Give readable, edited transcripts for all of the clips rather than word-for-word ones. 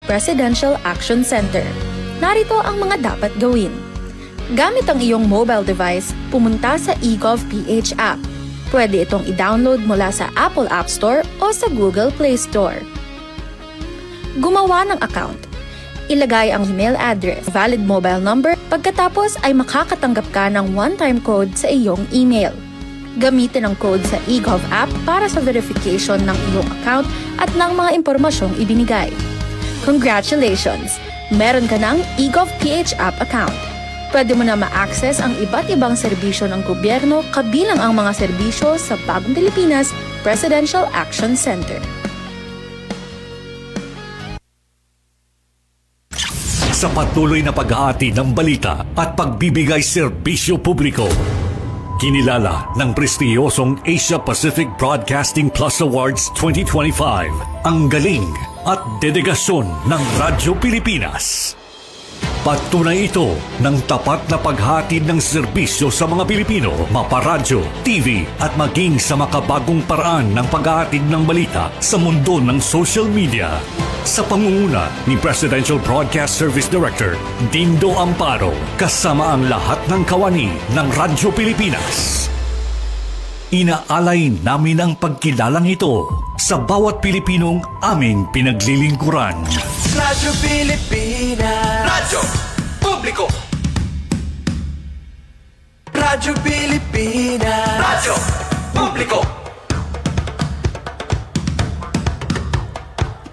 Presidential Action Center. Narito ang mga dapat gawin. Gamit ang iyong mobile device, pumunta sa eGovPH app. Pwede itong i-download mula sa Apple App Store o sa Google Play Store. Gumawa ng account. Ilagay ang email address, valid mobile number, pagkatapos ay makakatanggap ka ng one-time code sa iyong email. Gamitin ang code sa eGov app para sa verification ng iyong account at ng mga impormasyong ibinigay. Congratulations! Meron ka ng eGovPH app account. Pwede mo na ma-access ang iba't ibang serbisyo ng gobyerno kabilang ang mga serbisyo sa Bagong Pilipinas Presidential Action Center. Sa patuloy na pag-aati ng balita at pagbibigay serbisyo publiko, kinilala ng prestiyosong Asia Pacific Broadcasting Plus Awards 2025 ang galing at dedigasyon ng Radyo Pilipinas. Patunay ito ng tapat na paghatid ng serbisyo sa mga Pilipino, maparadyo, TV at maging sa makabagong paraan ng paghahatid ng balita sa mundo ng social media. Sa pangunguna ni Presidential Broadcast Service Director Dindo Amparo, kasama ang lahat ng kawani ng Radyo Pilipinas. Inaalay namin ang pagkilalang ito sa bawat Pilipinong aming pinaglilingkuran. Radyo Pilipinas, Radyo Publiko. Radyo Pilipinas, Radyo Publiko.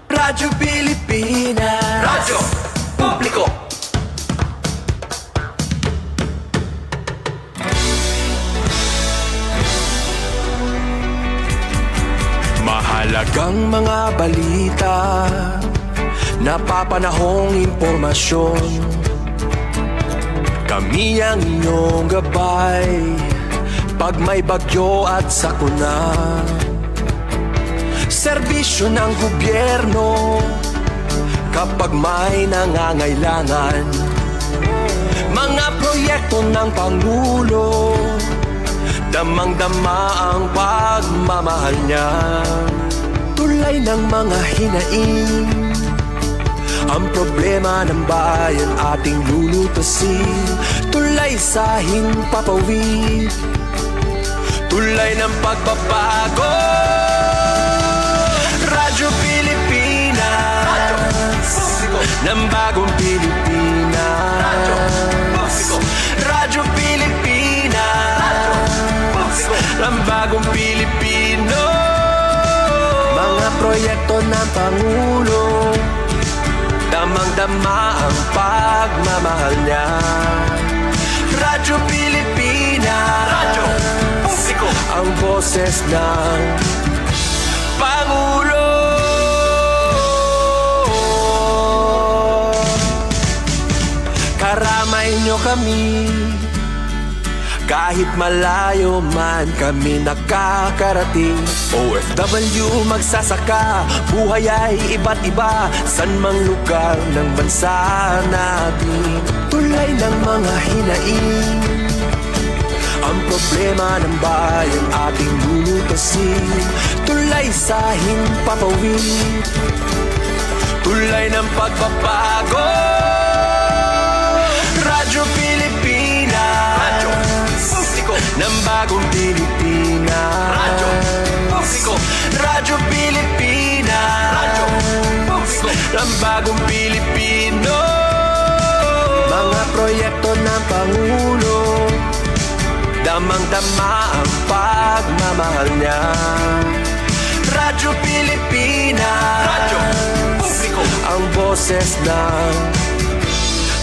Radyo Pilipinas, Radyo Publiko. Mahalagang mga balita, napapanahong impormasyon. Kami ang inyong gabay pag may bagyo at sakuna. Serbisyo ng gobyerno kapag may nangangailangan. Mga proyekto ng Pangulo, damang-dama ang pagmamahal niya. Tulay ng mga hinaing, ang problema ng bayan ating lulutasin. Tulay sa himpapawid, tulay ng pagbabago. Radyo Pilipinas, Radyo Publiko ng bagong Pilipinas. Radyo Publiko, Radyo Pilipinas, Radyo Publiko ng bagong Pilipino. Mga proyekto ng Pangulo, damang-dama ang pagmamahal niya. Radyo Pilipinas, Radyo Publiko, ang boses ng Pangulo. Karamay nyo kami, kahit malayo man kami nakakarating. OFW magsasaka, buhay ay iba't iba, san mang lugar ng bansa natin. Tulay ng mga hinaing, ang problema ng bayan ating lulutasin. Tulay sa himpapawid, tulay ng pagbabago. Radyo Pilipinas, Radyo Publiko ng bagong Pilipinas. Radyo Publiko, Radyo Pilipinas, Radyo Publiko ng bagong Pilipino. Mga proyekto ng Pangulo, damang-dama ang pagmamahal niya. Radyo Pilipinas, Radyo Publiko, ang boses ng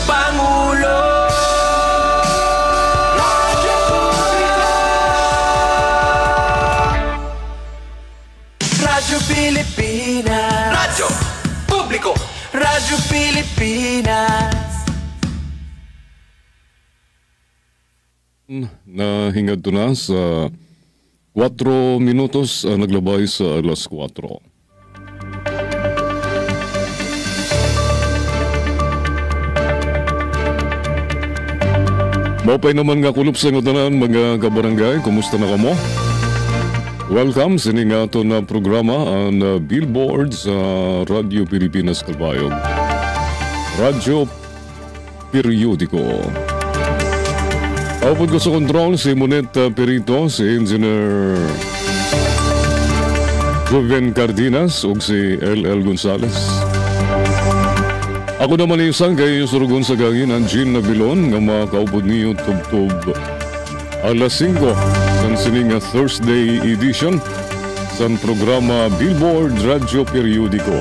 Pangulo. Radyo Publiko, Radyo Pilipinas, Radyo Publiko, Radyo Pilipinas. Nahingad to na sa 4 minutos, naglabay sa alas 4. Mapay naman nga kulop sa ngutanan mga kabarangay, kumusta na kamo? Welcome sa nga ito na programa ang Billboard sa Radyo Pilipinas Kalbayog. Radyo Periodiko. Kaupod ko sa kontrol si Moneta Perito, si Engineer Ruben Cardenas ug si LL Gonzales. Ako naman isang kayo surugon sa gangin ang Jean Nabilon nga makaupod niyo tub-tub alas 5 sa sininga Thursday edition sa programa Billboard Radyo Periodiko.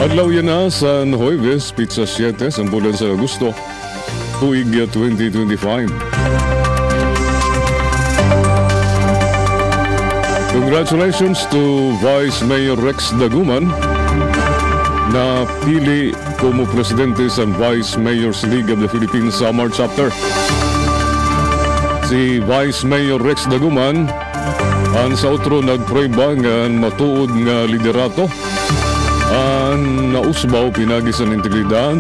Adlaw yan na sa Huwebes, Pizza 7 sa bulan sa Agosto, tuig 2025. Congratulations to Vice Mayor Rex Daguman na pili como presidente sa Vice Mayors League of the Philippines Samar Chapter. Si Vice Mayor Rex Daguman ang sa outro nagprueba nga matuod nga liderato ang nausbaw pinagi sa integridad,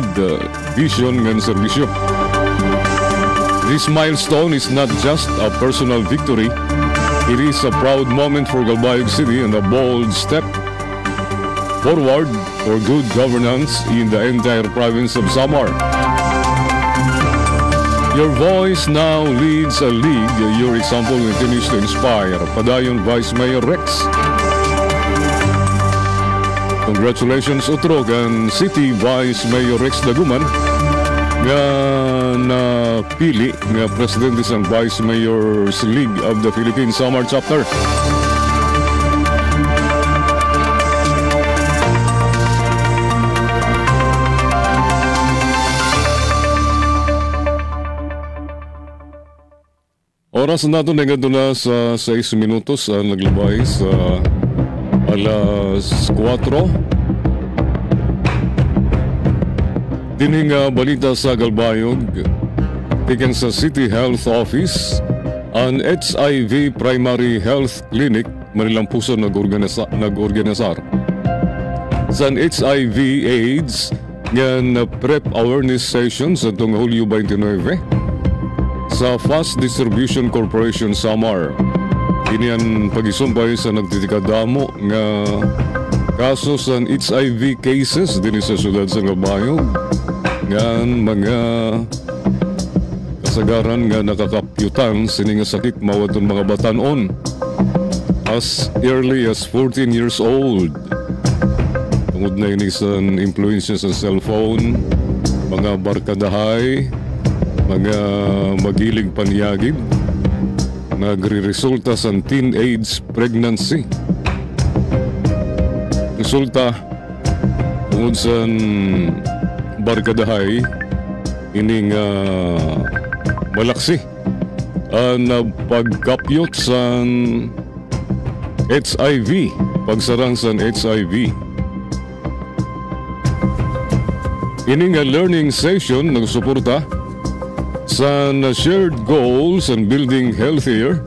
vision ng serbisyo. This milestone is not just a personal victory. It is a proud moment for Galbayog City and a bold step forward for good governance in the entire province of Samar. Your voice now leads a league. Your example continues to inspire. Padayon Vice Mayor Rex. Congratulations utro kan City Vice Mayor Rex Daguman nga napili nga presidente sa Vice Mayors League of the Philippines Samar Chapter. Oras na ito na sa 6 minutos naglabay sa alas 4. Dining balita sa Galbayog, tikan sa City Health Office, ang HIV Primary Health Clinic Manilang Puso nag-organisar. Sa HIV AIDS, nga PrEP Awareness Session sa itong Hulyo 29 sa Fast Distribution Corporation Samar. Iniyan pag-isumpay sa nagtitikadamo nga kaso sa HIV cases din sa syudad sa Galbayog. Ngan mga kasagaran nga nakakapyutan sining sakit mawaton mga batanon as early as 14 years old. Tungod na ini sa influensya sa cellphone, mga barkadahay, mga magiling panyagid, nagre-resulta sa teenage pregnancy. Resulta tungod sa barkadahay ining malaksi ang pagkapyot sa HIV, pagsarang sa HIV. Ining learning session nagsuporta sa shared goals and building healthier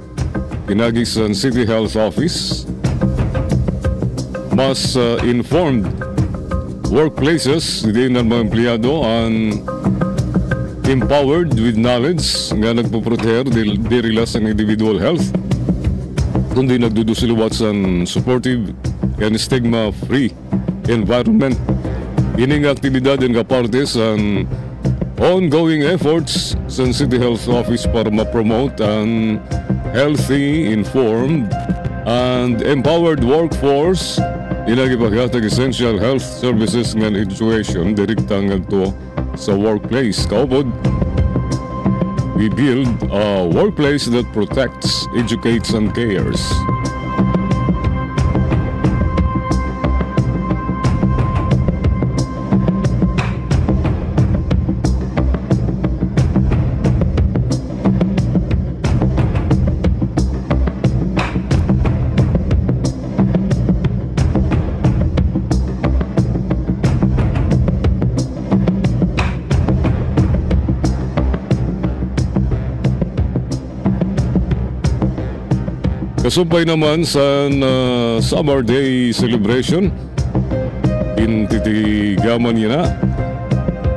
pinagi sa City Health Office, mas informed workplaces, din ang mga empleyado ang empowered with knowledge nga nagpoproteher di rilas ang individual health, kundi nagdudusiluwat sa supportive and stigma-free environment. Ining aktibidad ang kaparte sa ongoing efforts sa City Health Office para ma-promote ang healthy, informed, and empowered workforce. Inagipaghatag essential health services ng education direktang ngadto sa workplace. Kaupod, we build a workplace that protects, educates, and cares. Kasubay naman sa Summer Day celebration, titigaman niya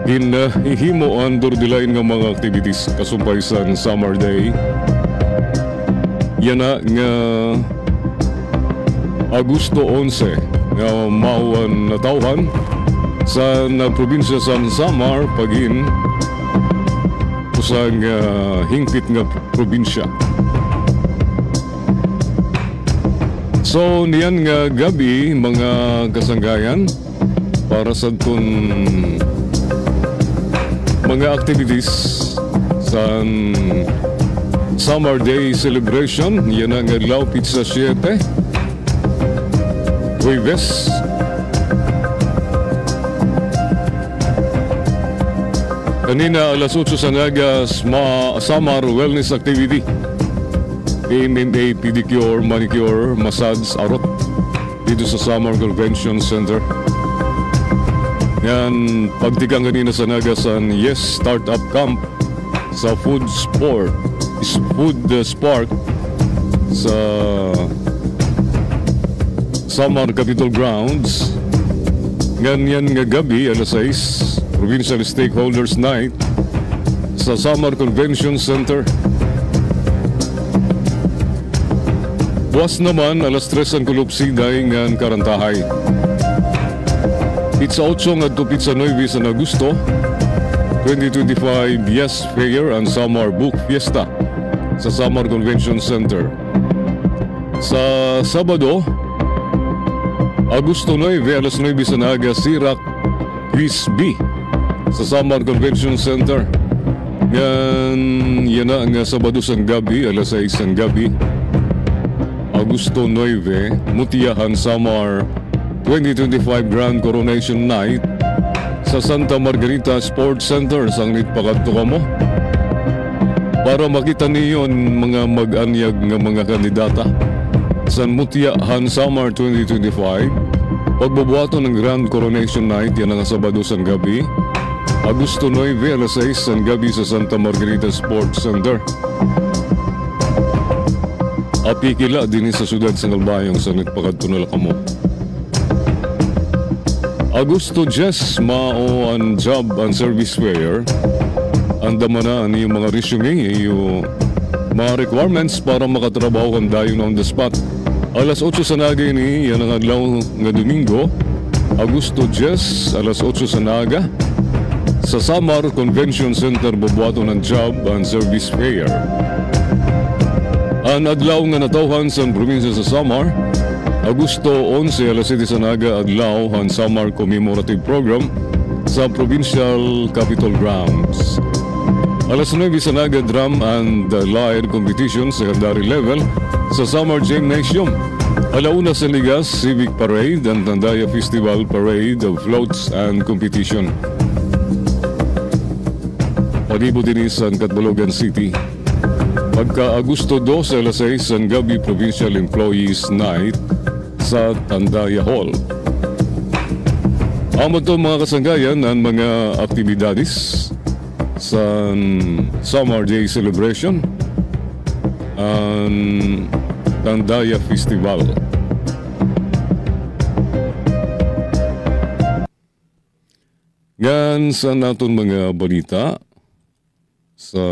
na ihimo ang durdilain ng mga activities kasubay sa Summer Day. Yan na nga Agosto 11 nga mauan na tawhan sa probinsya sa Samar pagin usang hingpit nga probinsya. So niyan nga gabi mga kasanggayan para sa itong mga activities sa Summer Day Celebration. Yan ang adlaw Pizza 7 Huwebes. Kanina alas 8 sa Nagas Summer Wellness Activity. MMA, pedicure, manicure, massage, arot dito sa Summer Convention Center. Yan, pagtikang kanina sa Nagasan, Yes Startup Camp sa Food Spark sa Samar Capitol Grounds. Ganyan nga gabi, alas 6, Provincial Stakeholders Night sa Samar Convention Center. Buwas naman, alas 3 ang kulupsiday ng karantahay. Pizza 8 at Pizza 9 sa Agosto, 2025 Yes Fair and Samar Book Fiesta sa Samar Convention Center. Sa Sabado, Agosto 9, alas 9 sa Naga, Sirak Quiz B sa Samar Convention Center. Yan na nga Sabado sang gabi, alas 6 ang gabi. Agosto 9, Mutiyahan Samar 2025 Grand Coronation Night sa Santa Margarita Sports Center sa nagpakadto ka mo para makita niyon mga mag-anyag ng mga kandidata sa Mutiyahan Samar 2025 pagbubuhato ng Grand Coronation Night. Yan ang Sabado sang gabi, Agosto 9, alas 6 ang gabi sa Santa Margarita Sports Center. Apikila din sa siyudad sa Nalbayong sa nagpakadtunala ka mo. Agosto 10, mao ang job and service fair. Andaman na ang iyong mga resume, iyong mga requirements para makatrabaho kang dayon on the spot. Alas 8 sa naga ini, yan ang adlaw nga Domingo, Agosto 10, alas 8 sa naga, sa Samar Convention Center bubuhaton ng job and service fair. Ang adlaw nga natawhan sa probinsya sa Samar, Agosto 11, alas 7 sa naga, adlaw ang Samar Commemorative Program sa Provincial Capitol Grounds. Alas 9 sa naga, Drum and Lyre Competition secondary level sa Samar Gymnasium. Alauna sa Ligas, Civic Parade and Tandaya Festival Parade of Floats and Competition. Panibo din sa Catbalogan City. Pagka Agosto 2, alas 6 ang gabi, Provincial Employees Night sa Tandaya Hall. Amo to mga kasanggayan ang mga aktibidades sa Summer Day Celebration ang Tandaya Festival. Yan sa naton mga balita sa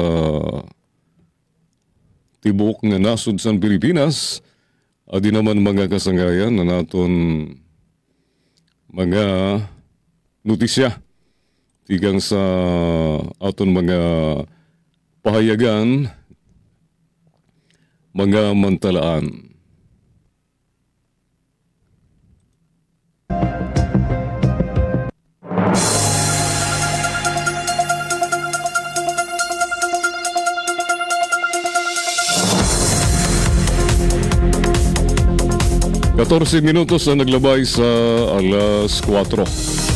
tibok nga nasud sa Pilipinas, adi naman mga kasanggayan na naton mga notisya tigang sa aton mga pahayagan, mga mantalaan. 14 minutos na naglabay sa alas 4.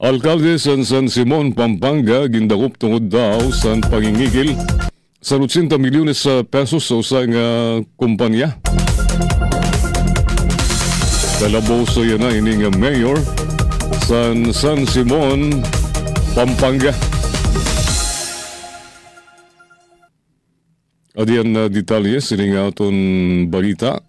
Alkalde sa San Simon, Pampanga, gindakop tungod daw sa pangingigil sa 80 milyones pesos sa usa nga kumpanya. Kalabaw sa yan na ini nga mayor San Simon, Pampanga. Adiyan na detalye sining aton balita.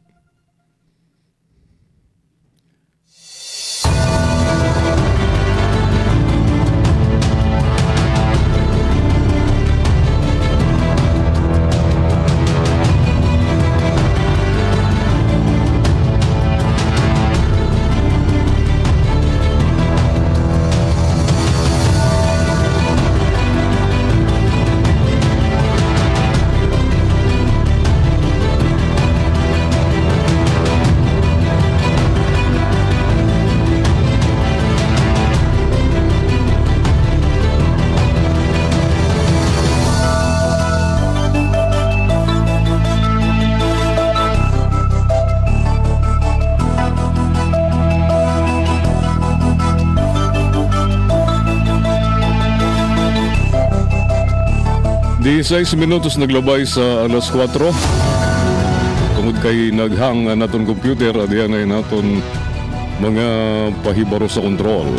Di 6 minutos naglabay sa alas 4. Tungod kay naghang naton computer, adiyan ay naton mga pahibaro sa kontrol.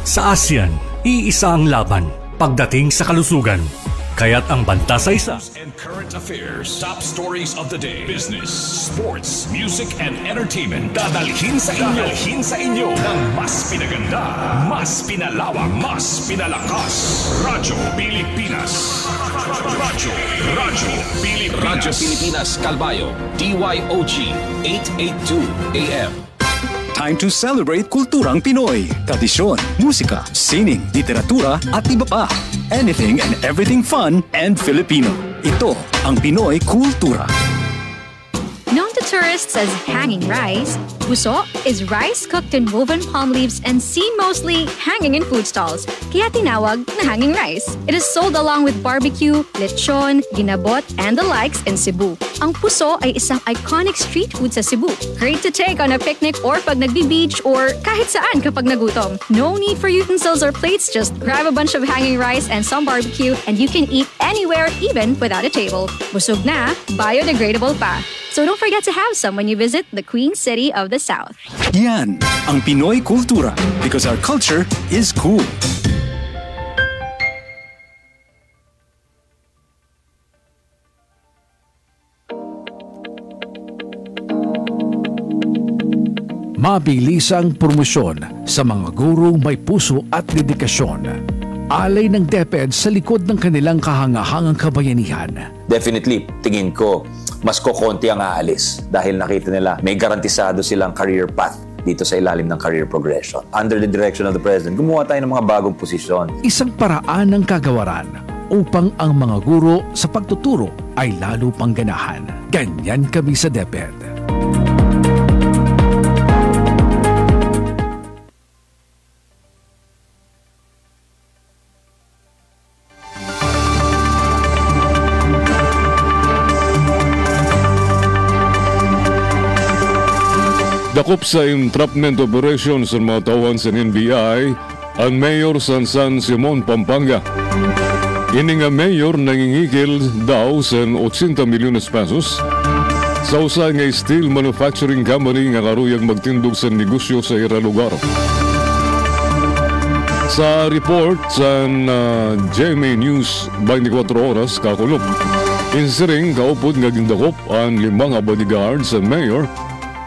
Sa ASEAN, iisa ang laban pagdating sa kalusugan. Kaya't ang banta sa isa. And current affairs, top stories of the day, business, sports, music, and entertainment. Dadalhin sa inyo ng mas pinaganda, mas pinalawak, mas pinalakas. Radyo Pilipinas. Radyo Pilipinas Calbayo, DYOG 882 AM. Time to celebrate kulturang Pinoy. Tradisyon, musika, sining, literatura at iba pa. Anything and everything fun and Filipino. Ito ang Pinoy Kultura. Known to tourists as hanging rice, puso is rice cooked in woven palm leaves and seen mostly hanging in food stalls, kaya tinawag na hanging rice. It is sold along with barbecue, lechon, ginabot, and the likes in Cebu. Ang puso ay isang iconic street food sa Cebu. Great to take on a picnic or pag nagbi-beach or kahit saan kapag nagutom. No need for utensils or plates, just grab a bunch of hanging rice and some barbecue and you can eat anywhere even without a table. Busog na, biodegradable pa. So don't forget to have some when you visit the Queen City of the South. Yan ang Pinoy Kultura because our culture is cool. Mabilisang promosyon sa mga gurong may puso at dedikasyon. Alay ng DepEd sa likod ng kanilang kahangahangang kabayanihan. Definitely, tingin ko, mas kokonti ang aalis dahil nakita nila may garantisado silang career path dito sa ilalim ng career progression. Under the direction of the President, gumawa tayo ng mga bagong posisyon. Isang paraan ng kagawaran upang ang mga guro sa pagtuturo ay lalo pang ganahan. Ganyan kami sa DepEd. Dakop sa entrapment operation sa mga tawan sa NBI ang Mayor San Simon, Pampanga. Ini nga mayor nangingikil daw sa 80 milyones pesos sa usa nga steel manufacturing company nga karuyang magtindog sa negosyo sa ira lugar. Sa report sa GMA News 24 Oras kakulog, insiring kaupod nga gindakop ang 5 bodyguard sa mayor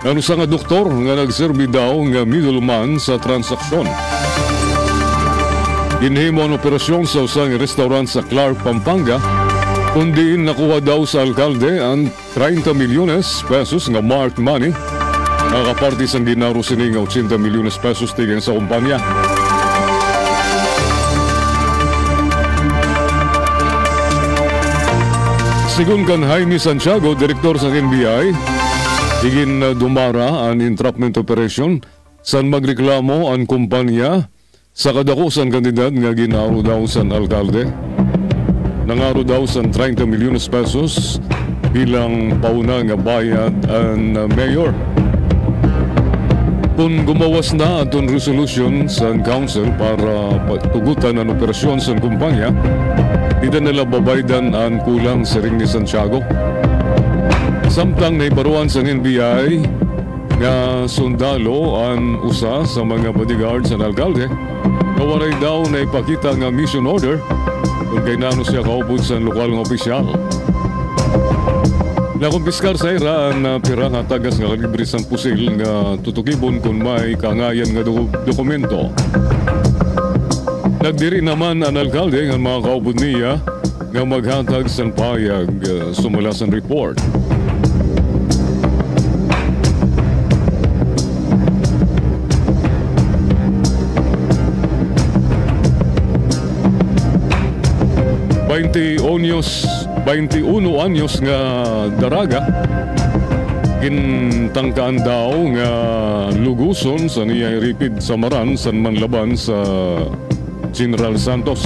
ano sa nga doktor nga nagserbi daw nga middleman sa transaksyon. Ginhimo ang operasyon sa usang restaurant sa Clark, Pampanga, kundi nakuha daw sa alkalde ang 30 milyones pesos nga marked money. Nakaparte sang dinaro sini nga 80 milyones pesos tigeng sa kumpanya. Sigun kan Jaime Santiago, direktor sa NBI, higin dumara ang entrapment operation san magreklamo ang kumpanya sa kadako san kandidat nga ginaro daw san alkalde. Nangaro daw san 30 milyones pesos bilang pauna nga bayad ang mayor. Kung gumawas na atong resolution sa council para tugutan ang operasyon sa kumpanya, di na nila babaydan ang kulang sa ring ni Santiago. Samtang naibaruan sa NBI nga sundalo ang usa sa mga bodyguards sa alkalde, kawaray daw na ipakita nga mission order kung kainano siya kaupod sa lokal nga opisyal. Nakumpiskar sa ira ang pira nga tagas nga kalibre sang pusil nga tutukibon kung may kangayan nga dokumento. Nagdiri naman ang alkalde nga mga kaupod niya nga maghatag sa payag sumula sa report. ...21 anyos nga daraga gintangkaan daw nga luguson sa niya ripid samaran sa manlaban sa General Santos.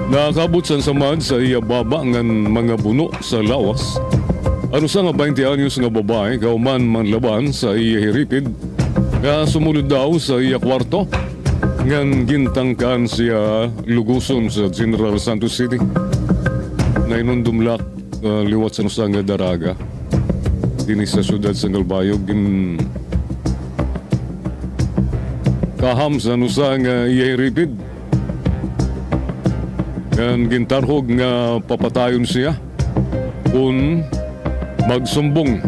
Nakabot sa samad sa iya baba ngan mga buno sa lawas. Ano sa nga 20 anyos nga babae kauman manlaban sa iya hiripid nga sumunod daw sa iya kwarto ngan gintangkan siya luguson sa General Santos City. Nainundumlak liwat sa nusa nga daraga dinis sa syudad sa Galbayog kaham sa nusa nga iya hiripid ngan gintarhog nga papatayon siya kung magsumbong.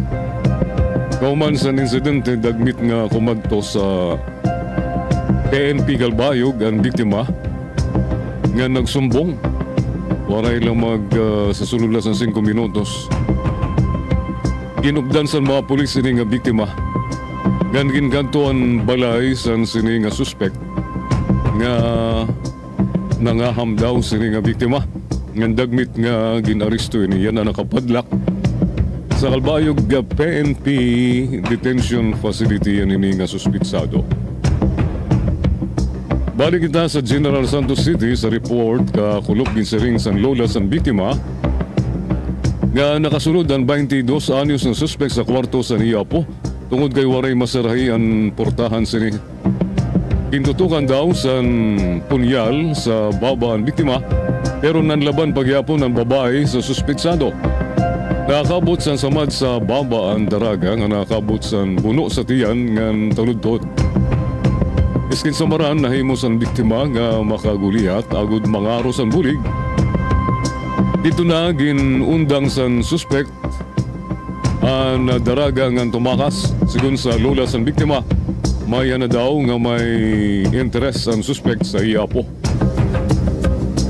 Kauman sa insidente dagmit nga kumadto sa PNP Galbayog ang biktima nga nagsumbong. Waray lang sa sulod sa 5 minutos. Ginubdan sa mga pulis ini nga biktima. Ngan ginganto ang balay sa sini nga suspect nga nangaham daw sini nga biktima. Ngan dagmit nga ginaresto ini yan na nakapadlak sa Galbayog PNP Detention Facility yan ini nga suspitsado. Balik kita sa General Santos City sa report kakulop ginsaring san lola san biktima nga nakasunod ang 22 anyos ng suspect sa kwarto sa Niapo tungod kay waray masarahi ang portahan sini. Kintutukan daw san punyal sa baba ang biktima pero nanlaban pagyapon ang babae sa suspitsado. Nakakabot sa samad sa baba ang daraga nga nakakabot sa buno sa tiyan ngan taludtod. Iskin samaran nahimos ang biktima nga makagulihat agud mangaros ang bulig. Dito na ginundang san suspect ang daraga nga tumakas sigun sa lola sang biktima. Maya na daw nga may interes ang suspect sa Iapo.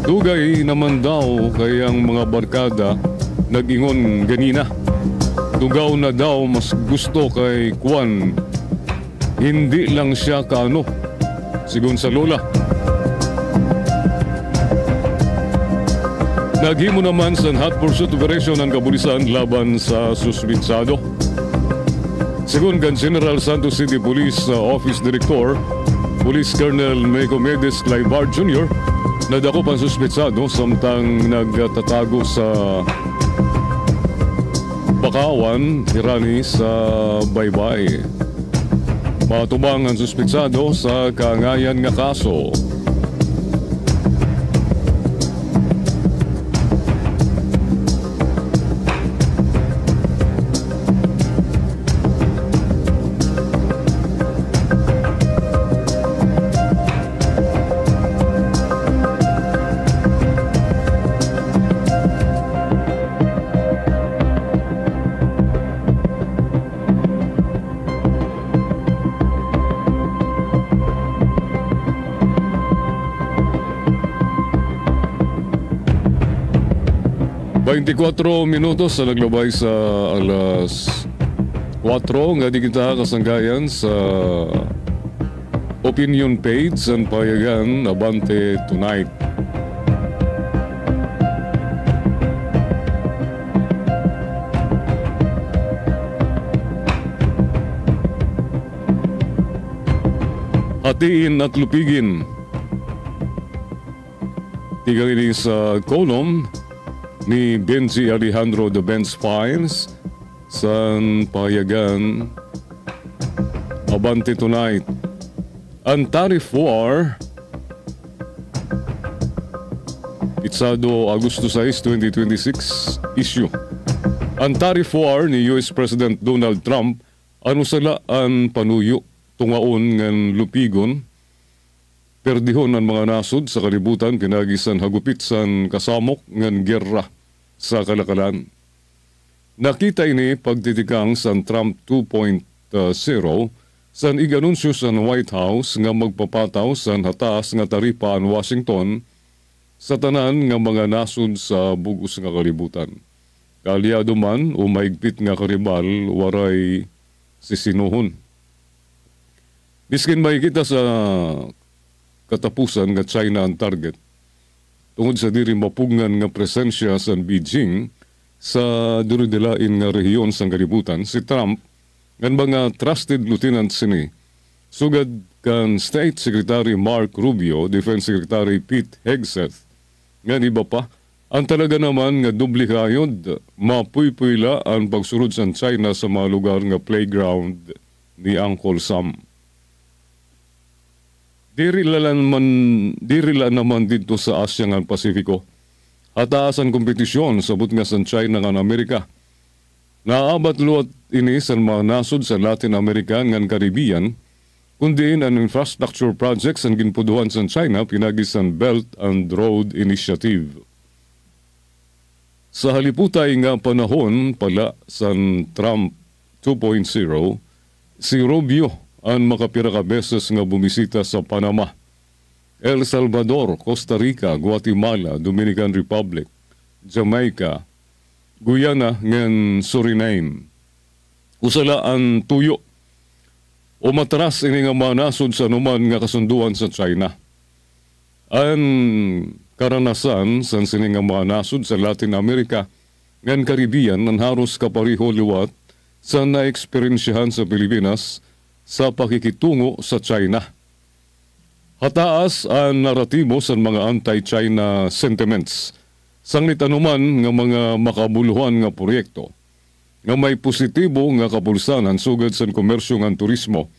Dugay naman daw kayang mga barkada nag-ingon ganina. Dugaw na daw mas gusto kay Kwan. Hindi lang siya kaano. Sigun sa lola. Naghimo naman sa hot pursuit operation ang kapulisan laban sa suspitsado. Sigun kan General Santos City Police Office Director, Police Colonel Meco Medes Claibar Jr., nadakop ang suspitsado samtang nagtatago sa Bakawan, Hirani sa Baybay. Matubang ang suspitsado sa kangayan nga kaso. Minutos sa naglabay sa alas 4 nga di kita kasanggayan sa opinion page ang payagan Abante Tonight. Hatiin at lupigin. Tigang ini sa column ni Benji Alejandro de Benz Fines sa payagan Abante Tonight. Ang tariff war Itsado Agosto 6, 2026 issue. Ang tariff war ni US President Donald Trump sala ang panuyo tungaon ngan lupigon perdihon ang mga nasod sa kalibutan pinagisan hagupit san kasamok ngan gerra sa kalakalan. Nakita ini pagtitikang san Trump 2.0 san iganunsyo sa White House nga magpapataw san hataas nga taripa ang Washington sa tanan nga mga nasod sa bugos nga kalibutan. Kalyado man o maigpit nga karibal waray sisinuhon. Biskin makikita sa katapusan nga China ang target tungod sa diri mapugngan nga presensya sa Beijing sa duridelain nga rehiyon sa kalibutan. Si Trump ngan mga trusted lieutenant sini sugad kan State Secretary Mark Rubio, Defense Secretary Pete Hegseth, nga iba pa, ang talaga naman nga dubli kayod, mapuypuyla ang pagsurod sa China sa mga lugar nga playground ni Uncle Sam. Dirila naman dito sa Asya nga Pasifiko. Hataas ang kompetisyon sabot nga sa China nga Amerika. Naabat luwat ini sa mga nasod sa Latin America nga Caribbean, kundi ang infrastructure projects ang ginpuduhan sa China pinagisan Belt and Road Initiative. Sa haliputay nga panahon pala sa Trump 2.0, si Rubio ang makapira ka beses nga bumisita sa Panama, El Salvador, Costa Rica, Guatemala, Dominican Republic, Jamaica, Guyana, ngan Suriname. Usala ang tuyo o matras ini nga manasod sa numan nga kasunduan sa China. Ang karanasan sa sini nga manasod sa Latin America ngan Caribbean nan haros kapariho liwat sa na-eksperyensyahan sa Pilipinas sa pakikitungo sa China. Hataas ang naratibo sa mga anti-China sentiments. Sanglit anuman nga mga makabuluhan nga proyekto nga may positibo nga kapulsanan sugad sa komersyo ng turismo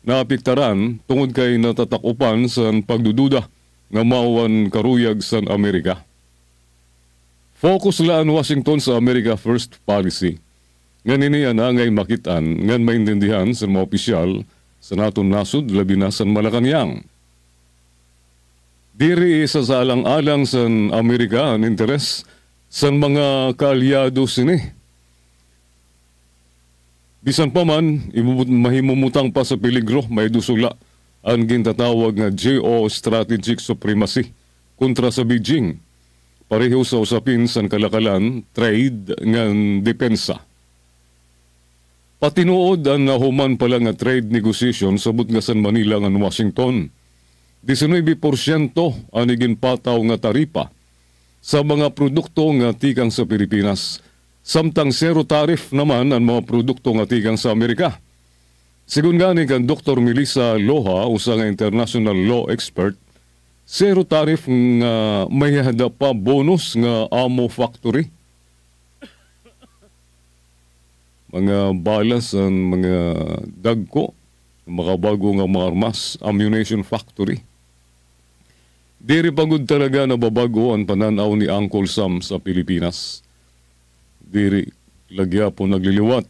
na apektaran tungod kay natatakupan sa pagdududa nga mauwan karuyag sa Amerika. Focus laan Washington sa America First policy. Nga niniya na ngay makitaan ngan maintindihan sa mga opisyal sa naton nasod labi na sa Malacanang. Diri sa alang-alang sa Amerika ang interes sa mga kaalyado sini. Bisan pa man, mahimumutang pa sa peligro, may dusula ang gintatawag nga geostrategic supremacy kontra sa Beijing. Pareho sa usapin sa kalakalan, trade ng depensa. Patinuod ang nahuman pala nga trade negotiation sabot nga San Manila ng Washington. 19% ang iginpataw nga taripa sa mga produkto nga tikang sa Pilipinas. Samtang zero tariff naman ang mga produkto nga tikang sa Amerika. Sigun gani kan Dr. Melissa Loha, usa nga international law expert, zero tariff nga may hada pa bonus nga ammo factory. Mga balas ang mga dagko, mga bago nga mga armas, ammunition factory. Diri pagod talaga na babago ang pananaw ni Uncle Sam sa Pilipinas. Diri lagya po nagliliwat.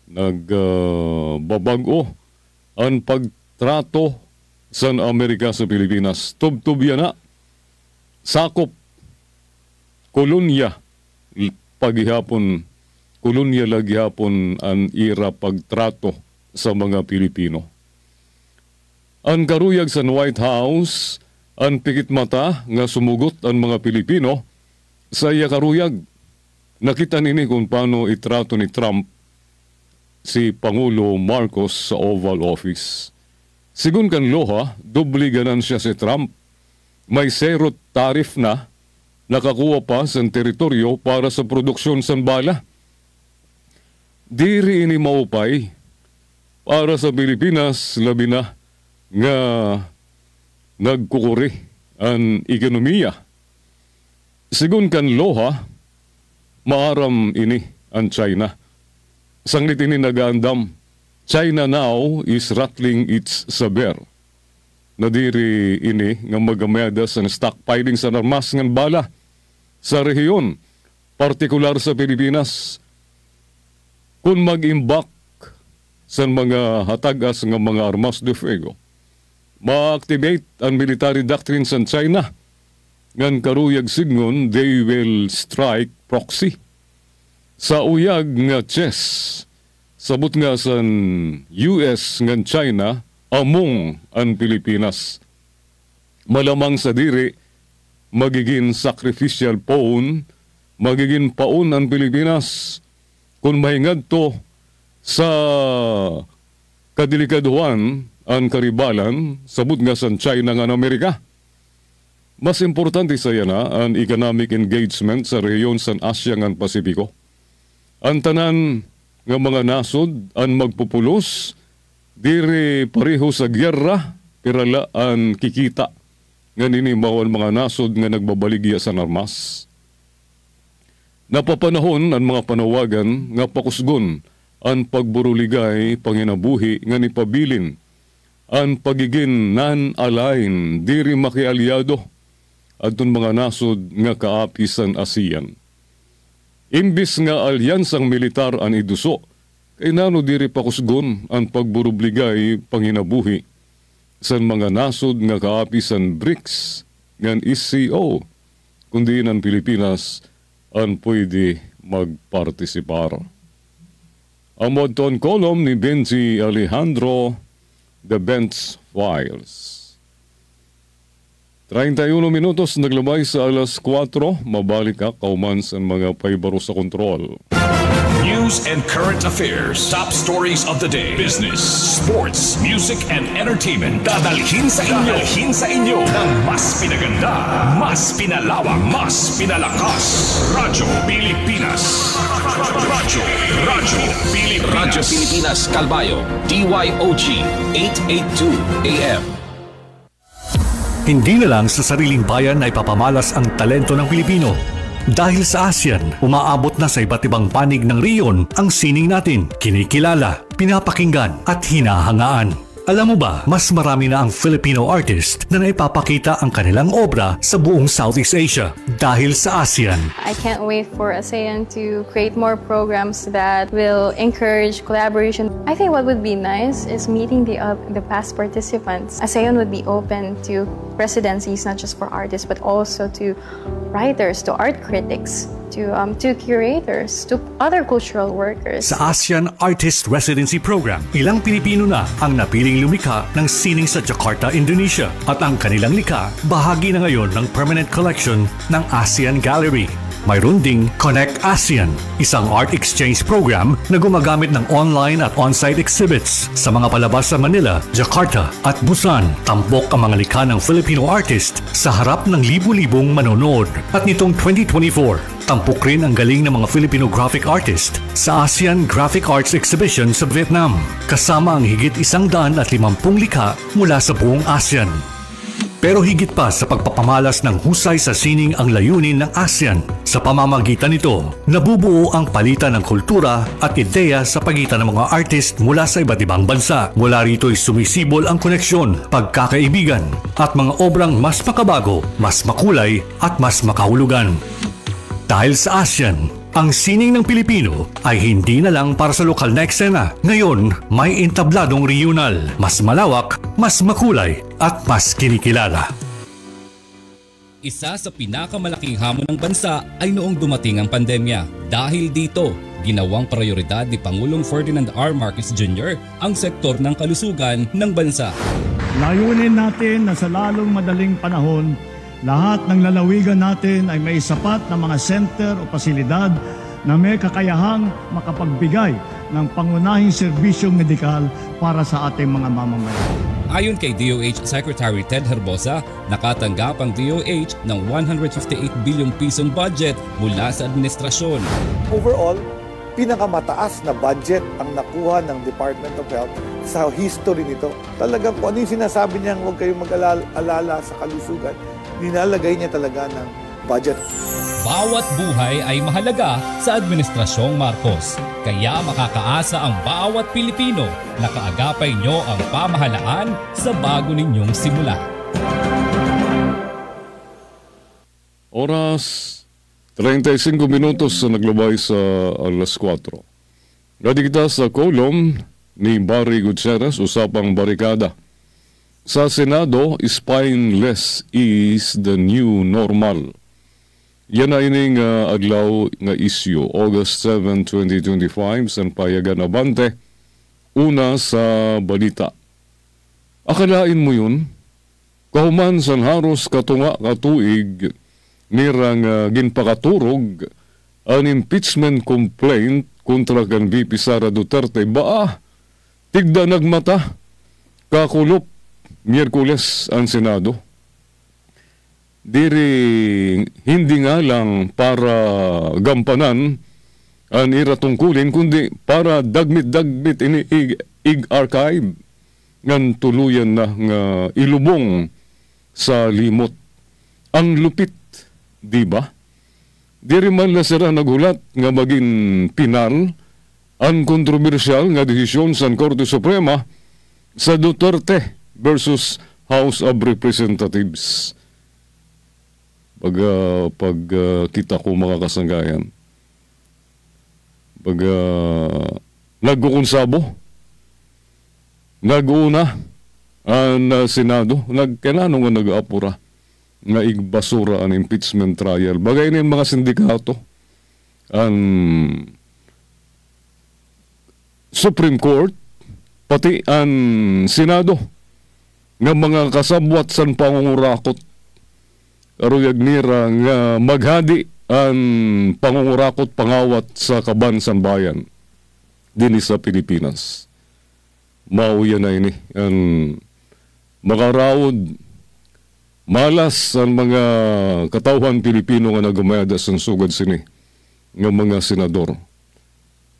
Nagbabago ang pagtrato sa Amerika sa Pilipinas. Tub-tub yan na. Sakop. Kolonya. Paghihapon. Kolonya laghihapon ang ira pagtrato sa mga Pilipino. Ang karuyag sa White House, ang pikit mata nga sumugot ang mga Pilipino sa iya karuyag. Nakita nini kung paano itrato ni Trump si Pangulo Marcos sa Oval Office. Sigun kan Loha, dubli ganansya si Trump. May zero tariff na nakakuha pa sa teritoryo para sa produksyon sa bala. Diri ini maupay para sa Pilipinas labi na nga nagkukuri ang ekonomiya. Sigun kan loha, maaram ini ang China. Sanglit ini nagaandam, China now is rattling its saber. Nadiri ini nga magameda sa stockpiling sa armas ng bala sa rehiyon, partikular sa Pilipinas. Kung mag-imbak sa mga hatagas ng mga armas de fuego, ma-activate ang military doctrine sa China. Ngan karuyag signon, they will strike proxy. Sa uyag nga chess, sabot nga sa US ngan China, among ang Pilipinas. Malamang sa diri, magiging sacrificial pawn, magiging paon ang Pilipinas kung mahingad to sa kadelikaduhan ang karibalan, sabot nga sa China nga Amerika. Mas importante sa yana ang economic engagement sa rehiyon sa Asya ngan Pasipiko. Ang tanan nga mga nasod ang magpupulos, diri pareho sa gyera, pirala ang kikita nga ninimaw ang mga nasod nga nagbabaligya sa armas. Napapanahon ang mga panawagan nga pakusgon ang pagburuligay panginabuhi nga nipabilin ang pagiging non-aligned diri makialyado adtong mga nasod nga kaapisan ASEAN. Imbis nga alyansang militar ang iduso, kay nano diri pakusgon ang pagburubligay panginabuhi sa mga nasod nga kaapisan BRICS ngan SCO, kundi ng Pilipinas ang pwede magpartisipar. Ang modton column ni Benji Alejandro, The Bench Files. 31 minutos naglabay sa alas 4, mabalik ka kaumans ang mga paibaro sa kontrol. News and current affairs, top stories of the day, business, sports, music and entertainment. Dadalhin sa inyo ng mas pinaganda, mas pinalawak, mas pinalakas. Radyo Pilipinas. Radyo Pilipinas. Radyo Pilipinas Calbayo, DYOG 882 AM. Hindi na lang sa sariling bayan ay papamalas ang talento ng Pilipino. Dahil sa ASEAN, umaabot na sa iba't ibang panig ng rehiyon ang sining natin, kinikilala, pinapakinggan at hinahangaan. Alam mo ba, mas marami na ang Filipino artist na naipapakita ang kanilang obra sa buong Southeast Asia dahil sa ASEAN. I can't wait for ASEAN to create more programs that will encourage collaboration. I think what would be nice is meeting the past participants. ASEAN would be open to presidencies, not just for artists, but also to writers, to art critics, to curators, to other cultural workers. Sa ASEAN Artist Residency Program, ilang Pilipino na ang napiling lumikha ng sining sa Jakarta, Indonesia. At ang kanilang likha, bahagi na ngayon ng permanent collection ng ASEAN Gallery. Mayroon ding Connect ASEAN, isang art exchange program na gumagamit ng online at on-site exhibits sa mga palabas sa Manila, Jakarta at Busan. Tampok ang mga likha ng Filipino artist sa harap ng libu-libong manonood. At nitong 2024, tampok rin ang galing ng mga Filipino graphic artist sa ASEAN Graphic Arts Exhibition sa Vietnam, kasama ang higit 150 likha mula sa buong ASEAN. Pero higit pa sa pagpapamalas ng husay sa sining ang layunin ng ASEAN. Sa pamamagitan nito, nabubuo ang palitan ng kultura at ideya sa pagitan ng mga artist mula sa iba't ibang bansa. Mula rito'y sumisibol ang koneksyon, pagkakaibigan at mga obrang mas makabago, mas makulay at mas makahulugan. Dahil sa ASEAN, ang sining ng Pilipino ay hindi na lang para sa lokal na eksena. Ngayon, may entabladong regional, mas malawak, mas makulay, at mas kinikilala. Isa sa pinakamalaking hamon ng bansa ay noong dumating ang pandemya. Dahil dito, ginawang prioridad ni Pangulong Ferdinand R. Marcos Jr. ang sektor ng kalusugan ng bansa. Layunin natin na sa lalong madaling panahon, lahat ng lalawigan natin ay may sapat na mga center o pasilidad na may kakayahang makapagbigay ng pangunahing serbisyong medikal para sa ating mga mamamayan. Ayon kay DOH Secretary Ted Herbosa, nakatanggap ang DOH ng 158 bilyong pisong budget mula sa administrasyon. Overall, pinakamataas na budget ang nakuha ng Department of Health sa history nito. Talagang kung ano yung sinasabi niyang huwag kayong mag-alala sa kalusugan, nilalagay niya talaga ng budget. Bawat buhay ay mahalaga sa Administrasyong Marcos. Kaya makakaasa ang bawat Pilipino na kaagapay nyo ang pamahalaan sa bago ninyong simula. Oras 35 minutos na naglabay sa alas 4. Gadi kita sa kolom ni Barry Gutierrez, Usapang Barikada. Sa Senado, spineless is the new normal. Yan na ining adlaw nga issue, August 7, 2025, San Payagan Abante, una sa balita. Akalain mo yun? Kahuman san haros katunga katuig, nirang ginpakaturog ang impeachment complaint kontra kan VP Sara Duterte. Tigda nagmata, kakulop, Miyerkules ang Senado. Diri hindi nga lang para gampanan ang iratungkulin, kundi para dagmit-dagmit ini ig-archive ngan tuluyan na nga ilubong sa limot. Ang lupit, di ba? Diri man na sila naghulat nga maging pinal ang kontrobersyal nga desisyon sa Korte Suprema sa Duterte versus House of Representatives. Pag kita ko mga kasanggayan, nagkukunsabo, nag-una ang Senado, kailangan nga nag-aapura nga igbasura ang impeachment trial. Bagay na yung mga sindikato, ang Supreme Court, pati ang Senado, nga mga kasabwat san pangungurakot, aruyag nira nga maghadi ang pangungurakot pangawat sa kabansan bayan din sa Pilipinas. Mauya na ini ang makaraod malas ang mga katawhan Pilipino nga nagumada sa sugad sini ng mga senador.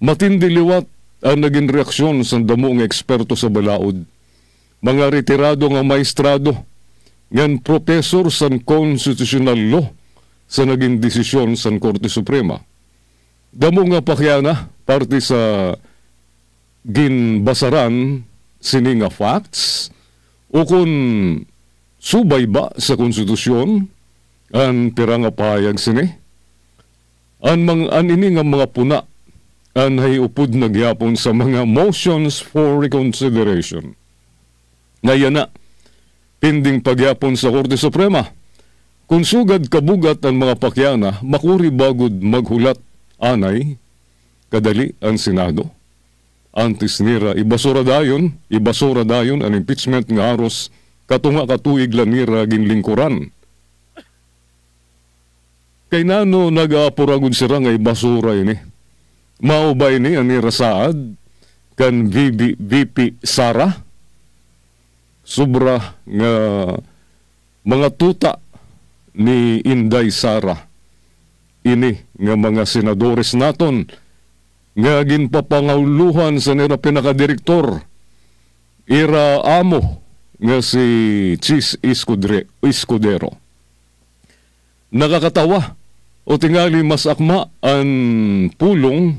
Matindi liwat ang naging reaksyon sa damo nga eksperto sa balaod, mga retirado nga maestrado, ngan professor sa constitutional law sa naging desisyon sa Korte Suprema. Damo nga pakyana, parte sa ginbasaran sini nga facts, o kung subay ba sa konstitusyon ang pira nga pahayag sini, an ini nga mga puna an hayupod nagyapon sa mga motions for reconsideration. Ngayon na, pending pagyapon sa Korte Suprema, kung sugad kabugat ang mga pakyana, makuri bagod maghulat anay, kadali ang Senado. Antis nira, ibasura dayon ang impeachment nga aros, katunga katuig lang nira ginlingkuran. Kay nano nag-aapuragod sira nga ibasura ini. Maubay ni ang nira saad, kan VP Sara, sobra nga mga tuta ni Inday Sara ini nga mga senadores naton nga ginpapangawluhan sa nila pinakadirektor ira amo nga si Chis Escudero. Nakakatawa o tingali mas akma ang pulong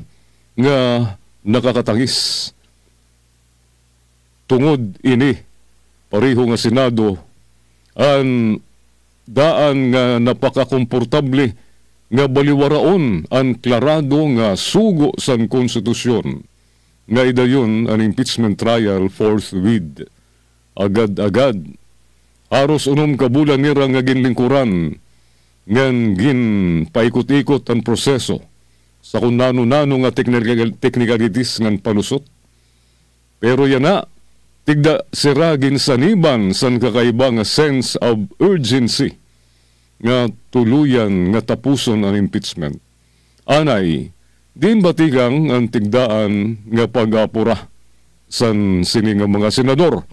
nga nakakatangis. Tungod ini pareho nga Senado ang daan nga napakakomportable nga baliwaraon ang klarado nga sugo sa konstitusyon nga idayon ang impeachment trial forthwith agad-agad haros unom ka bulan nira nga ginlingkuran ngan gin paikot-ikot ang proseso sa kung nano-nano nga technicalities ngan palusot. Pero yan na, tigda siragin saniban san kakaiba nga sense of urgency nga tuluyan nga tapuson ang impeachment. Anay, din batigang ang tigdaan nga pag-apura san sini nga mga senador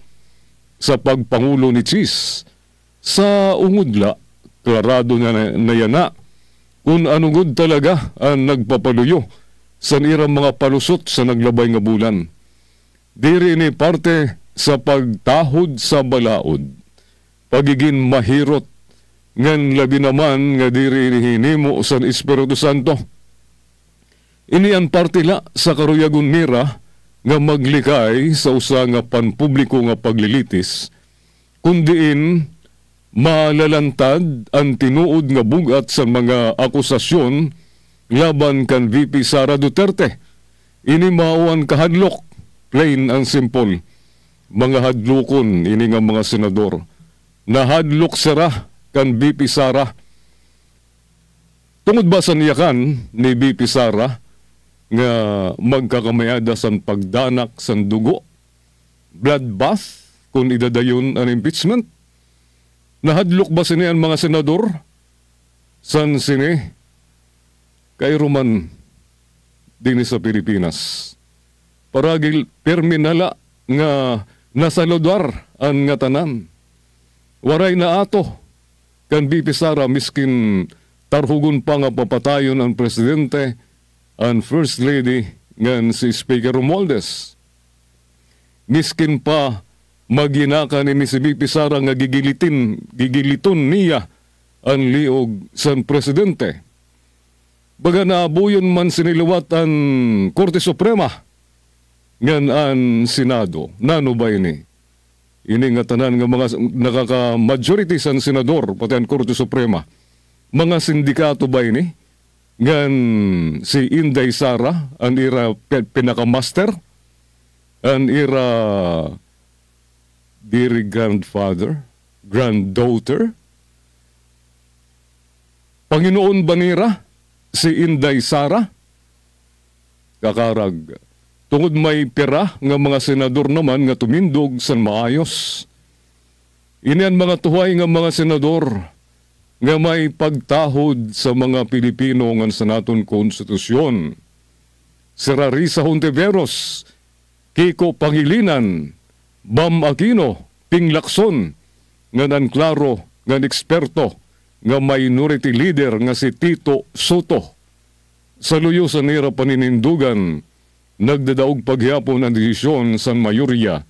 sa pagpangulo ni Chis sa ungudla, klarado nga na yana kung anong talaga ang nagpapaluyo sa irang mga palusot sa naglabay nga bulan. Diri ni parte sa pagtahod sa balaod, pagiging mahirot ngan labi naman nga diri hinimo sa Espiritu Santo. Inian partila sa karuyagon nira nga maglikay sa usa nga panpubliko nga paglilitis, kundiin malalantad ang tinuod nga bugat sa mga akusasyon laban kan VP Sara Duterte. Ini mauan kahadlok, plain and simple. Mga hadlokon ini nga mga senador. Nahadlok sira kan VP Sara. Tungod ba sa niyakan ni VP Sara nga magkakamayada san pagdanak san dugo, bloodbath kung idadayon ang impeachment? Nahadlok ba sinian mga senador? San sini? Kay Roman din sa Pilipinas. Paragil perminala nga nasaludar ang nga tanan. Waray na ato kan VP Sara miskin tarhugon pa nga papatayon ang presidente ang First Lady ngan si Speaker Romualdez. Miskin pa maginakan ni si VP Sara nga gigiliton niya ang liog sa presidente. Baga naabuyon man siniliwat ang Korte Suprema ngan ang Senado. Nano ba ini? Ini nga tanan nga mga nakaka-majority sa senador pati ang Korte Suprema. Mga sindikato ba ini? Ngan si Inday Sara, ang ira pinaka-master, ang ira dear grandfather, granddaughter. Panginoon ba nira si Inday Sara? Kakarag. Tungod may pera nga mga senador naman nga tumindog san maayos. Ini ang mga tuhay nga mga senador nga may pagtahod sa mga Pilipino nga sa naton konstitusyon. Si Rarisa Hontiveros, Kiko Pangilinan, Bam Aquino, Ping Lacson, nga nanklaro nga eksperto nga minority leader nga si Tito Soto. Sa luyo sa nira paninindugan, nagdadaog paghapon ang desisyon sa mayorya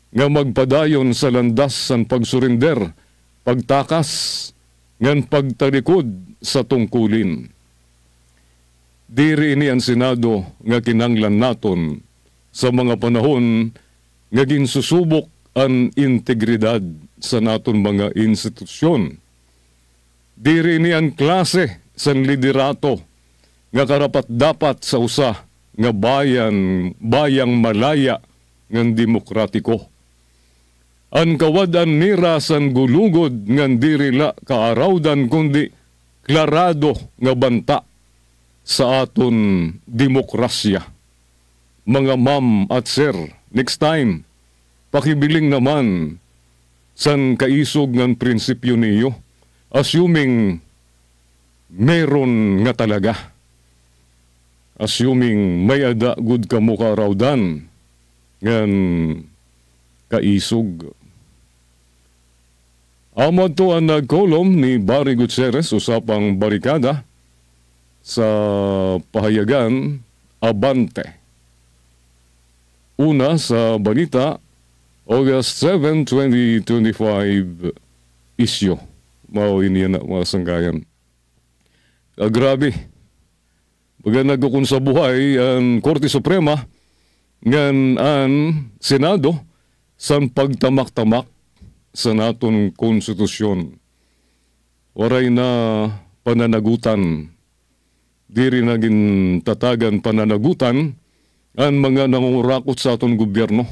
nga magpadayon sa landas san pagsurinder, pagtakas, ngan pagtalikod sa tungkulin. Diri ini ang Senado nga kinanglan naton sa mga panahon nga ginsusubok ang integridad sa naton mga institusyon. Diri ini ang klase san liderato nga karapat-dapat sa usa nga bayang malaya ngan demokratiko. Ang kawadan nira san gulugod ngan dirila kaarawdan kundi klarado nga banta sa aton demokrasya. Mga ma'am at sir, next time, pakibiling naman san kaisog ngan prinsipyo niyo, assuming meron nga talaga. Assuming may ada good ka mo kaarawdan ngan kaisog. Amad to ang nagkolom ni Barry Gutierrez usapang barikada sa pahayagan Abante. Una sa balita, August 7, 2025 isyo. Mao ini na mga sanggayan. Grabe. Baga nagkukun sa buhay ang Korte Suprema ngan ang Senado san pagtamak-tamak sa naton konstitusyon. Waray na pananagutan. Diri naging tatagan pananagutan ang mga nangungurakot sa aton gobyerno.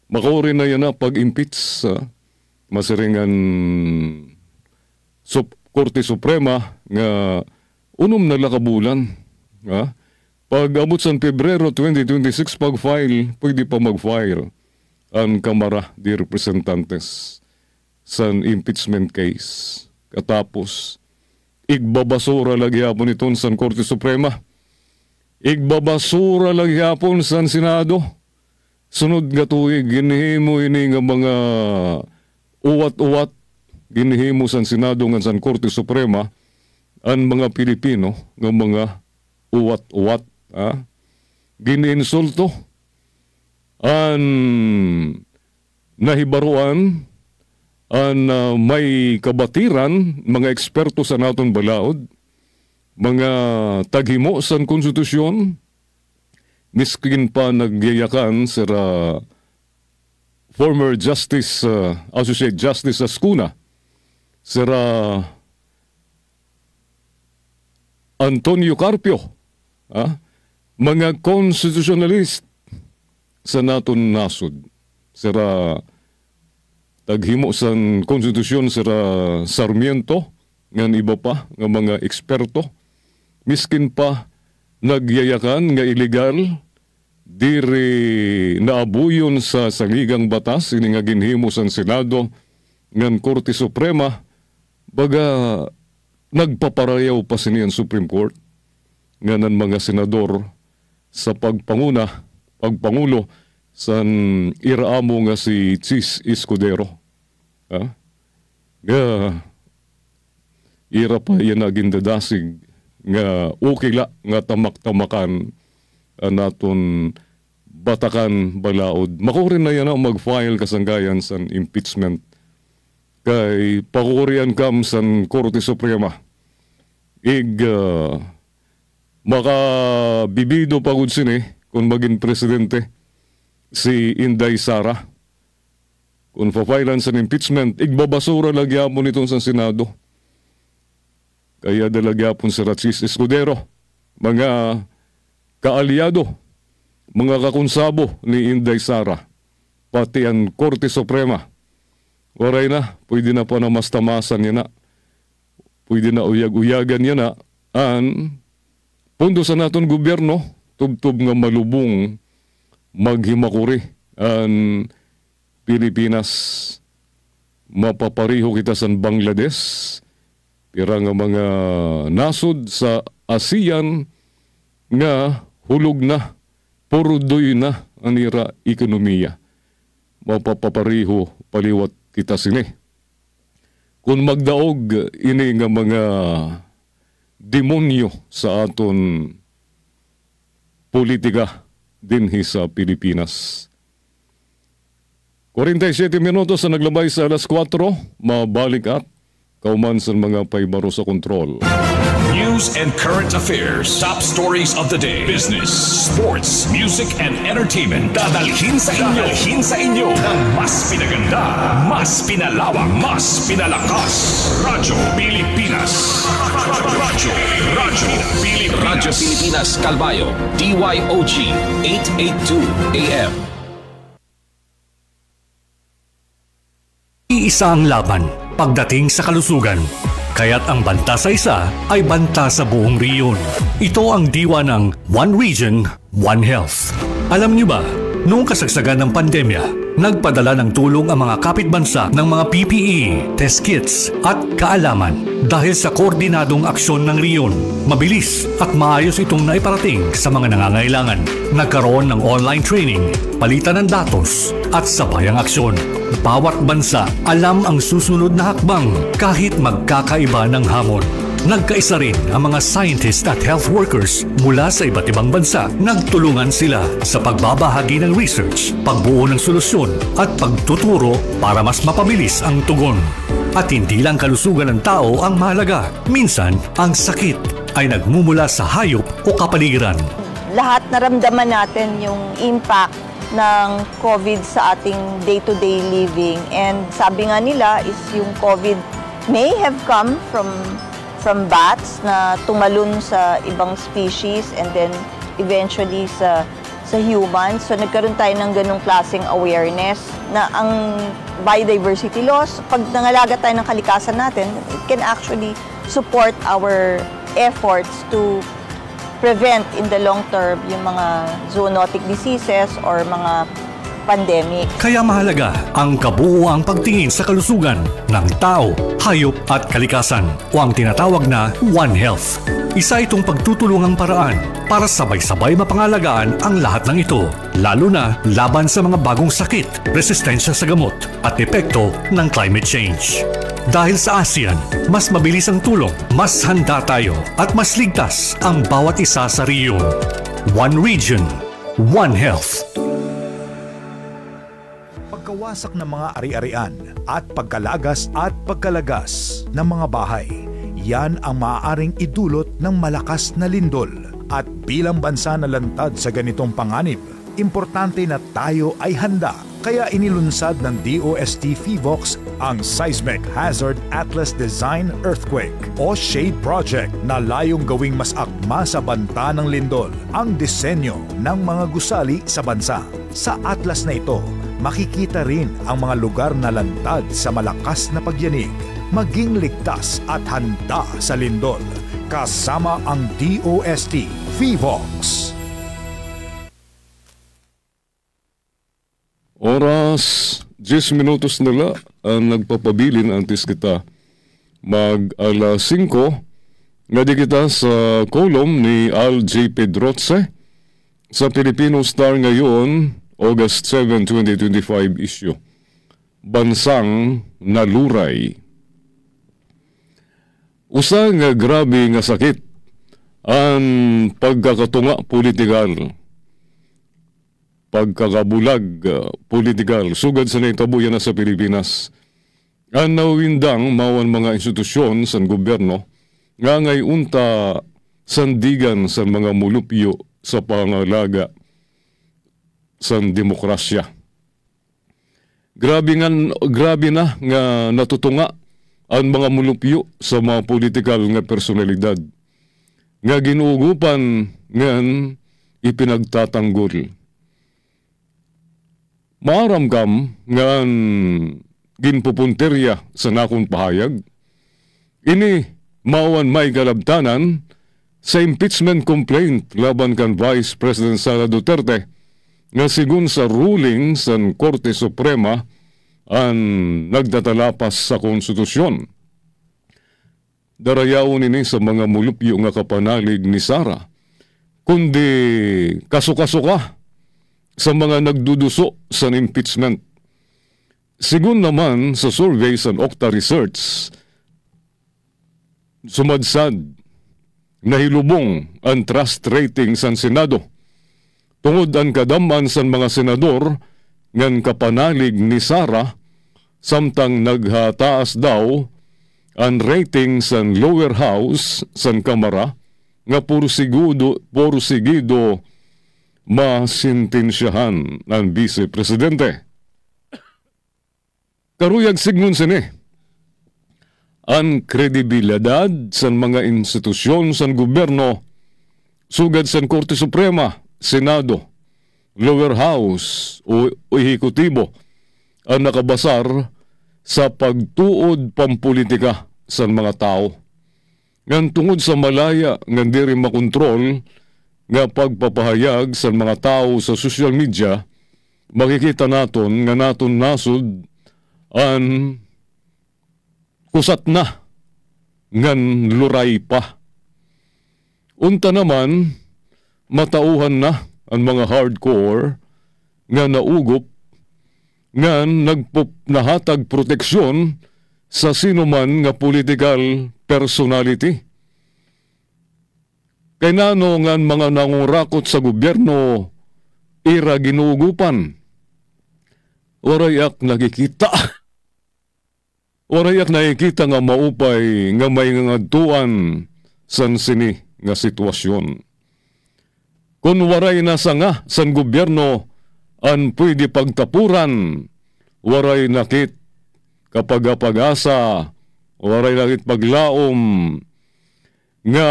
Makauri na yan na pag-impeach masiringan Korte Suprema nga unom na lakabulan. Pag abot sa Pebrero 2026 pag-file, pwede pa mag-file ang Kamara de Representantes sa impeachment case. Katapos, igbabasura lagi hapon iton sa Korte Suprema. Igbabasura lagi hapon sa Senado. Sunod nga tuig, ginihimo ini nga mga uwat-uwat, ginihimo sa Senado nga sa Korte Suprema, ang mga Pilipino nga mga uwat-uwat. Giniinsulto ang nahibaruan may kabatiran, mga eksperto sa naton balaod, mga taghimo sa konstitusyon, miskin pa nagyayakan sa former Justice, Associate Justice Ascuna, Sir Antonio Carpio, mga constitutionalist sa naton nasod, Sir taghimo sa konstitusyon, Sir Sarmiento, ngan iba pa nga mga eksperto, miskin pa nagyayakan nga illegal diri naabuyon sa saligang batas ini nga ginhimo sa Senado ngan Korte Suprema, baga nagpaparayaw pa sini ang Supreme Court nga ng mga senador sa pagpangulo sa iraamo nga si Chis Escudero. Nga ira pa yan naging dadasig nga ukila nga tamak-tamakan naton batakan balaod. Makurin na yan mag-file kasanggayan sa impeachment kay pakurian kam sa Korte Suprema. Makabibido pagod sini kung maging presidente si Inday Sara. Kung pa-filean sa impeachment, igbabasura lagyapon itong sa Senado. Kaya dalagyapon si Chis Escudero, mga kaalyado, mga kakonsabo ni Inday Sara, pati ang Korte Suprema. Waray na, pwede na pa na mastamasan niya na. Pwede na uyag-uyagan niya na. Ang pundo sa naton gobyerno, tubtob nga malubong maghimakuri ang Pilipinas. Mapapariho kita sa Bangladesh. Pira nga mga nasod sa ASEAN nga hulog na, purudoy na ang ira ekonomiya. Mapapapariho paliwat kita sini. Kung magdaog ini nga mga demonyo sa aton politika dinhi sa Pilipinas. 47 minutos na naglabay sa alas 4, mabalik at kauman sa mga paibaro sa kontrol. News and current affairs. Top stories of the day. Business, sports, music, and entertainment. Dadalhin sa inyo ng mas pinaganda, mas pinalawak, mas pinalakas. Radyo Pilipinas. Radyo Pilipinas Calbayo. DYOG 882 AM. Iisa ang laban pagdating sa kalusugan. Kaya't ang banta sa isa ay banta sa buong riyon. Ito ang diwa ng One Region, One Health. Alam niyo ba, noong kasagsagan ng pandemya, nagpadala ng tulong ang mga kapitbansa ng mga PPE, test kits at kaalaman. Dahil sa koordinadong aksyon ng riyon, mabilis at maayos itong naiparating sa mga nangangailangan. Nagkaroon ng online training, palitan ng datos at sabayang aksyon. Bawat bansa alam ang susunod na hakbang kahit magkakaiba ng hamon. Nagkaisa rin ang mga scientists at health workers mula sa iba't ibang bansa. Nagtulungan sila sa pagbabahagi ng research, pagbuo ng solusyon at pagtuturo para mas mapabilis ang tugon. At hindi lang kalusugan ng tao ang mahalaga. Minsan, ang sakit ay nagmumula sa hayop o kapaligiran. Lahat naramdaman natin yung impact ng COVID sa ating day-to-day living. And sabi nga nila is yung COVID may have come from bats na tumalon sa ibang species and then eventually sa humans. So nagkaroon tayo ng ganung klaseng awareness na ang biodiversity loss, pag nangalaga tayo ng kalikasan natin, it can actually support our efforts to prevent in the long term yung mga zoonotic diseases or mga pandemic. Kaya mahalaga ang kabuuang pagtingin sa kalusugan ng tao, hayop at kalikasan o ang tinatawag na One Health. Isa itong pagtutulungang paraan para sabay-sabay mapangalagaan ang lahat ng ito, lalo na laban sa mga bagong sakit, resistensya sa gamot at epekto ng climate change. Dahil sa ASEAN, mas mabilis ang tulong, mas handa tayo at mas ligtas ang bawat isa sa riyon. One Region, One Health. Pagkawasak ng mga ari-arian, at pagkalagas ng mga bahay. Yan ang maaaring idulot ng malakas na lindol. At bilang bansa na lantad sa ganitong panganib, importante na tayo ay handa. Kaya inilunsad ng DOST PHIVOLCS ang Seismic Hazard Atlas Design Earthquake o SHADE Project na layong gawing mas akma sa banta ng lindol ang disenyo ng mga gusali sa bansa. Sa atlas na ito, makikita rin ang mga lugar na lantad sa malakas na pagyanig. Maging ligtas at handa sa lindol. Kasama ang DOST PHIVOLCS. Oras 10 minutos nila ang nagpapabilin antes kita mag-alas 5 nga di kita sa kolom ni Al J. Pedroze sa Filipino Star ngayon, August 7, 2025 issue. Bansang naluray. Usa nga grabe nga sakit ang pagkakatunga politikal. Pagkakabulag politikal. Sugad sa naitabuyan na sa Pilipinas. Ang nawindang mawan mga institusyon sa gobyerno nga ngay unta sandigan sa mga mulupyo sa pangalaga sa demokrasya. Grabe na nga natutunga ang mga mulupyo sa mga politikal nga personalidad nga ginuugupan ngan ipinagtatanggol. Maaramkam ngan ginpupunterya sa nakong pahayag. Ini mawan may kalabtanan sa impeachment complaint laban kan Vice President Sara Duterte nga sigun sa ruling sa Korte Suprema ang nagtatalapas sa konstitusyon. Darayawon ini sa mga mulupyo nga kapanalig ni Sara, kundi kasuka-suka sa mga nagduduso sa impeachment. Sigun naman sa survey sa Okta Research, sumadsad nahilubong ang trust rating sa Senado. Tungod ang kadaman sa mga senador ngan kapanalig ni Sara, samtang naghataas daw ang rating sa lower house sa Kamara nga porsigido masintensyahan ng Vice Presidente. Karuyag sigmon sini ang kredibilidad sa mga institusyon sa gobyerno sugad sa Korte Suprema, Senado, lower house o ehekutibo ang nakabasar sa pagtuod pampolitika sa mga tao. Ngan tungod sa malaya nga diri makontrol nga pagpapahayag sa mga tao sa social media, makikita naton nga naton nasod ang kusat na ngan luray pa. Unta naman, matauhan na ang mga hardcore nga naugop nga nahatag proteksyon sa sinuman nga political personality. Kay nano nga mga nangurakot sa gobyerno ira ginuugupan. Warayak nakikita. Warayak nakikita nga maupay nga may ngadtuan san sini nga sitwasyon. Kung waray nasa nga san gobyerno an pwede pagtapuran, waray nakit kapag pag-asa, waray nakit paglaom nga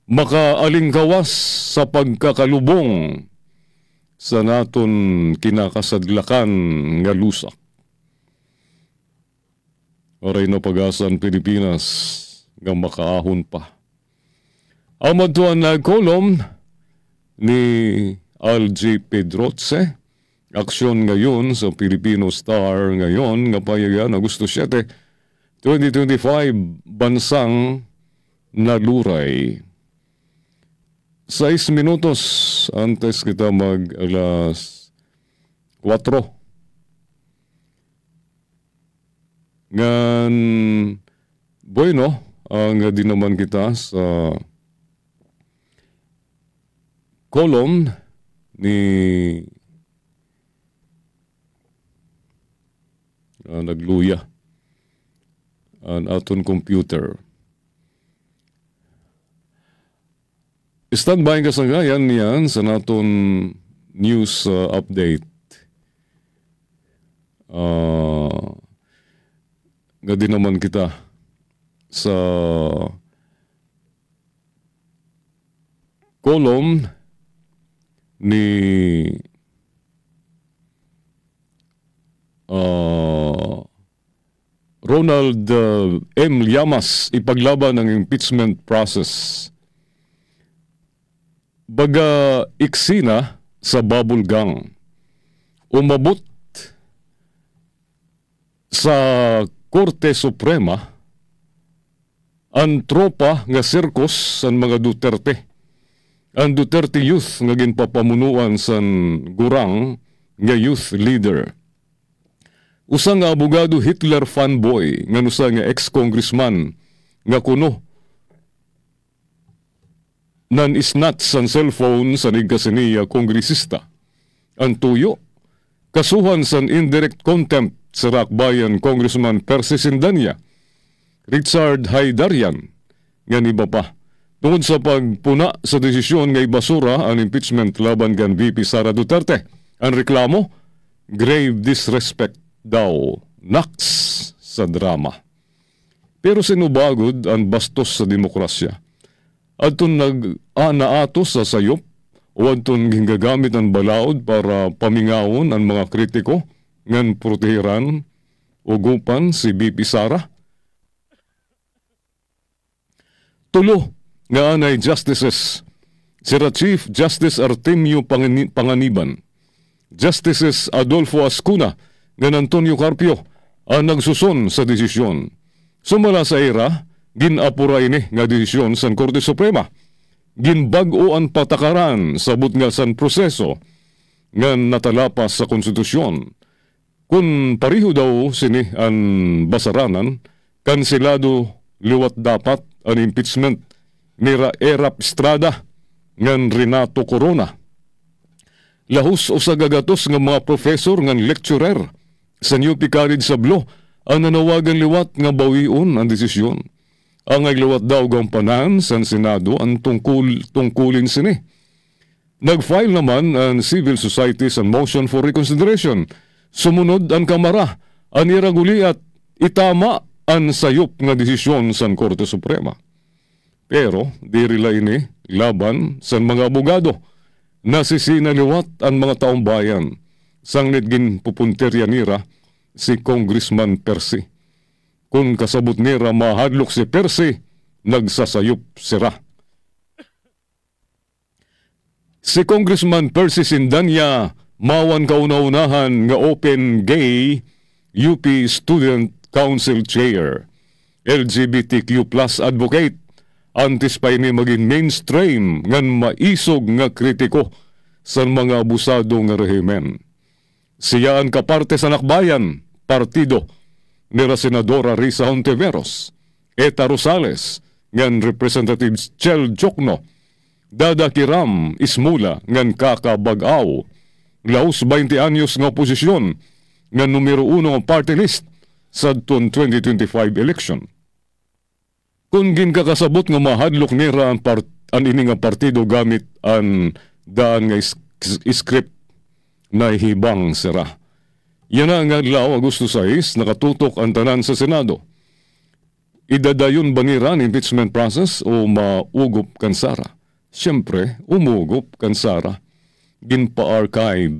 makaalingkawas sa pagkakalubong sa naton kinakasadlakan nga lusak. Waray na pag-asa ang Pilipinas nga makaahon pa. Amad to ang nagkolom ni Al J. Pedroze. Aksyon ngayon sa Filipino Star ngayon nga payagan Agosto 7, 2025, bansang naluray. 6 minutos antes kita mag-alas 4. Ngan bueno, ang din naman kita sa kolom ni nagluya ang aton computer. Standby ka sa gayan niyan sa naton news update. Gadi naman kita sa column ni Ronald M. Llamas, ipaglaban ng impeachment process. Baga iksina sa bubble gang. Umabot sa Korte Suprema ang tropa nga sirkos ang mga Duterte. Ang Duterte youth nga ginpapamunuan sa gurang nga youth leader. Usa nga abogado Hitler fanboy nga nusa nga ex-congressman nga kuno nan isnat san cellphone sa nigkasiniya kongresista. Ang tuyo, kasuhan san indirect contempt sa Rakbayan Congressman Percy Sindanya, Richard Haydarian, nga iba pa. Tungod sa pagpuna sa desisyon nga ibasura ang impeachment laban kan VP Sara Duterte. Ang reklamo, grave disrespect daw, naks sa drama. Pero sinubagod ang bastos sa demokrasya. Adton nag-anaatos sa sayop o adton gingagamit ang balaod para pamingawon ang mga kritiko ngan protehiran o gupan si VP Sara. Tulo nga anay justices, sira Chief Justice Artemio Panganiban, Justices Adolfo Ascuna ngan Antonio Carpio ang nagsuson sa desisyon. Sumala sa era, ginapuray ni nga desisyon sa Korte Suprema. Ginbag-o ang patakaran sabot nga san proseso nga natalapas sa konstitusyon. Kung pariho daw sini ang basaranan, kansilado liwat dapat ang impeachment ni Erap Estrada ngan Renato Corona. Lahus o sa gagatos nga mga professor ngan lecturer sa New College sa Blo ang nanawagan liwat nga bawion ang desisyon. Ang liwat daw gampanan sa Senado ang tungkulin sini. Nag-file naman ang civil society sa motion for reconsideration. Sumunod ang Kamara ang iraguli at itama ang sayop nga desisyon sa Korte Suprema. Pero di rila ini laban sa mga abogado na sisinaliwat ang mga taong bayan sang nitgin pupunterya nira si Congressman Percy. Kung kasabot nira mahadlok si Percy, nagsasayop sira. Si Congressman Percy Sindanya mawan kauna-unahan nga open gay UP Student Council Chair, LGBTQ+ advocate, antes pa ini maging mainstream ngan maisog nga kritiko sa mga abusado nga rehimen. Siya ang kaparte sa Nakbayan, partido ni Senadora Risa Hontiveros, Eta Rosales, ngan Representatives Chel Jokno, Dada Kiram Ismula, ngan Kaka Bagaw, laos 20 anyos nga oposisyon, ngan numero 1 nga party list sa 2025 election. Kung ginkakasabot nga mahadlok nira ang ini nga partido gamit ang daan nga script na hibang sira. Yan ang adlaw Agosto 6, nakatutok ang tanan sa Senado. Idadayon ba nira ang impeachment process o maugop kan Sara? Siyempre, umugop kan Sara. Ginpa-archive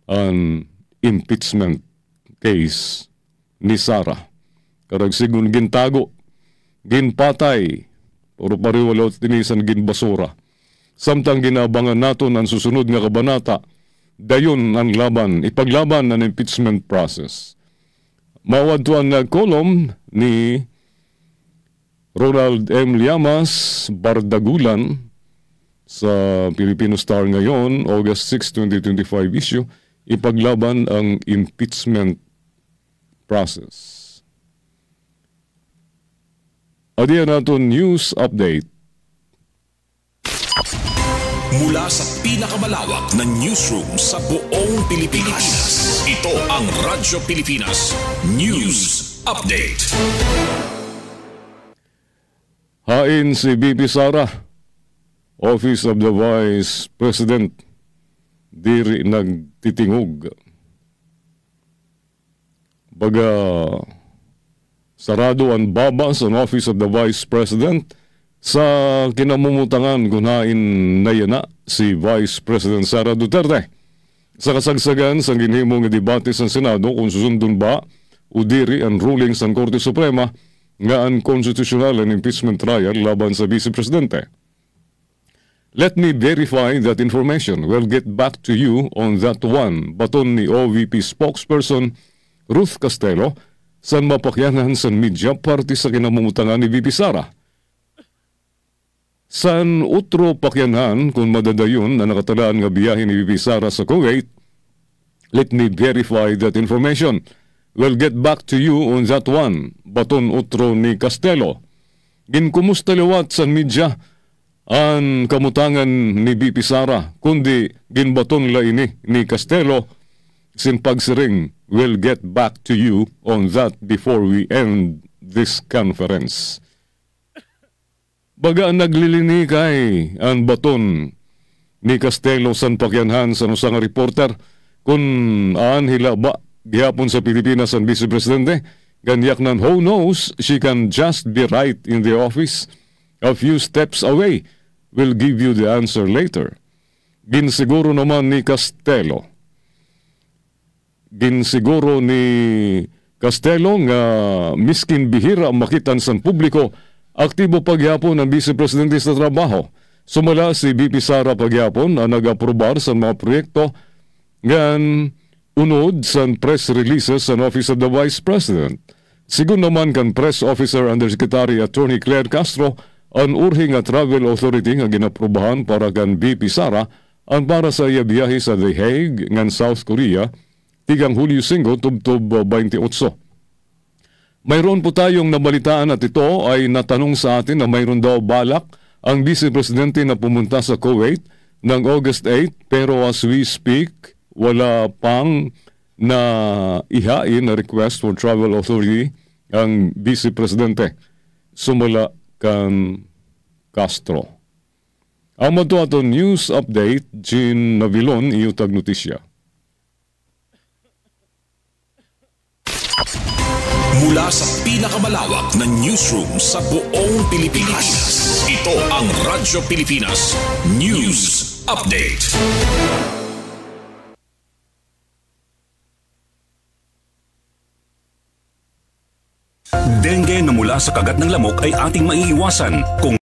ang impeachment case ni Sara. Karagsigun gintago, ginpatay, puro pariwalaw tinisan ginbasura. Samtang ginabangan naton ang susunod nga kabanata, dayon ang laban, ipaglaban ang impeachment process. Mawad to ang column ni Ronald M. Llamas Bardagulan sa Filipino Star ngayon, August 6, 2025 issue, ipaglaban ang impeachment process. Adiyan natin news update. Mula sa pinakamalawak na newsroom sa buong Pilipinas. Ito ang Radyo Pilipinas News Update. Hain si BP Sara, Office of the Vice President, diri nagtitingog. Baga sarado ang baba sa Office of the Vice President sa kinamumutangan gunain na yana si Vice President Sara Duterte. Sa kasagsagan sa ginhimong debate sa Senado kung susundon ba o diri ang ruling sa Korte Suprema nga ang constitutional and impeachment trial laban sa Vice Presidente. Let me verify that information. We'll get back to you on that one. Baton ni OVP spokesperson Ruth Castelo sa mapakyanan sa media party sa kinamumutangan ni VP Sara. San utro pakyanan kung madadayon na nakatalaan nga biyahe ni VP Sara sa Kuwait, let me verify that information. We'll get back to you on that one. Baton utro ni Castelo. Ginkumusta liwat sa media ang kamutangan ni VP Sara, kundi ginbaton la ini ni Castelo sin pagsiring, we'll get back to you on that before we end this conference. Baga naglilini kay ang baton ni Castelo san pakyanhan sa nusang reporter kung aan hila ba gihapon sa Pilipinas ang Vice Presidente, ganyak nan who knows, she can just be right in the office a few steps away. We'll give you the answer later. Ginsiguro naman ni Castelo. Ginsiguro ni Castelo nga miskin bihira makitan sa publiko, aktibo pagyapon ang Vice Presidente sa trabaho. Sumala si VP Sara pagyapon ang nag-aprobar sa mga proyekto ngan unod sa press releases sa Office of the Vice President. Sigun naman kan Press Officer Undersecretary Attorney Claire Castro ang urhing nga travel authority nga ginaprobahan para kan VP Sara ang para sa iya biyahe sa The Hague ngan South Korea tigang Hulyo 5 tubtob 28. Mayroon po tayong nabalitaan at ito ay natanong sa atin na mayroon daw balak ang Vice Presidente na pumunta sa Kuwait ng August 8 pero as we speak wala pang na ihain na request for travel authority ang Vice Presidente. Sumula kan Castro. Amo to ato news update, Jean Navilon, iutag notisya. Mula sa pinakamalawak na newsroom sa buong Pilipinas. Ito ang Radyo Pilipinas News Update. Dengue na mula sa kagat ng lamok ay ating maiiwasan kung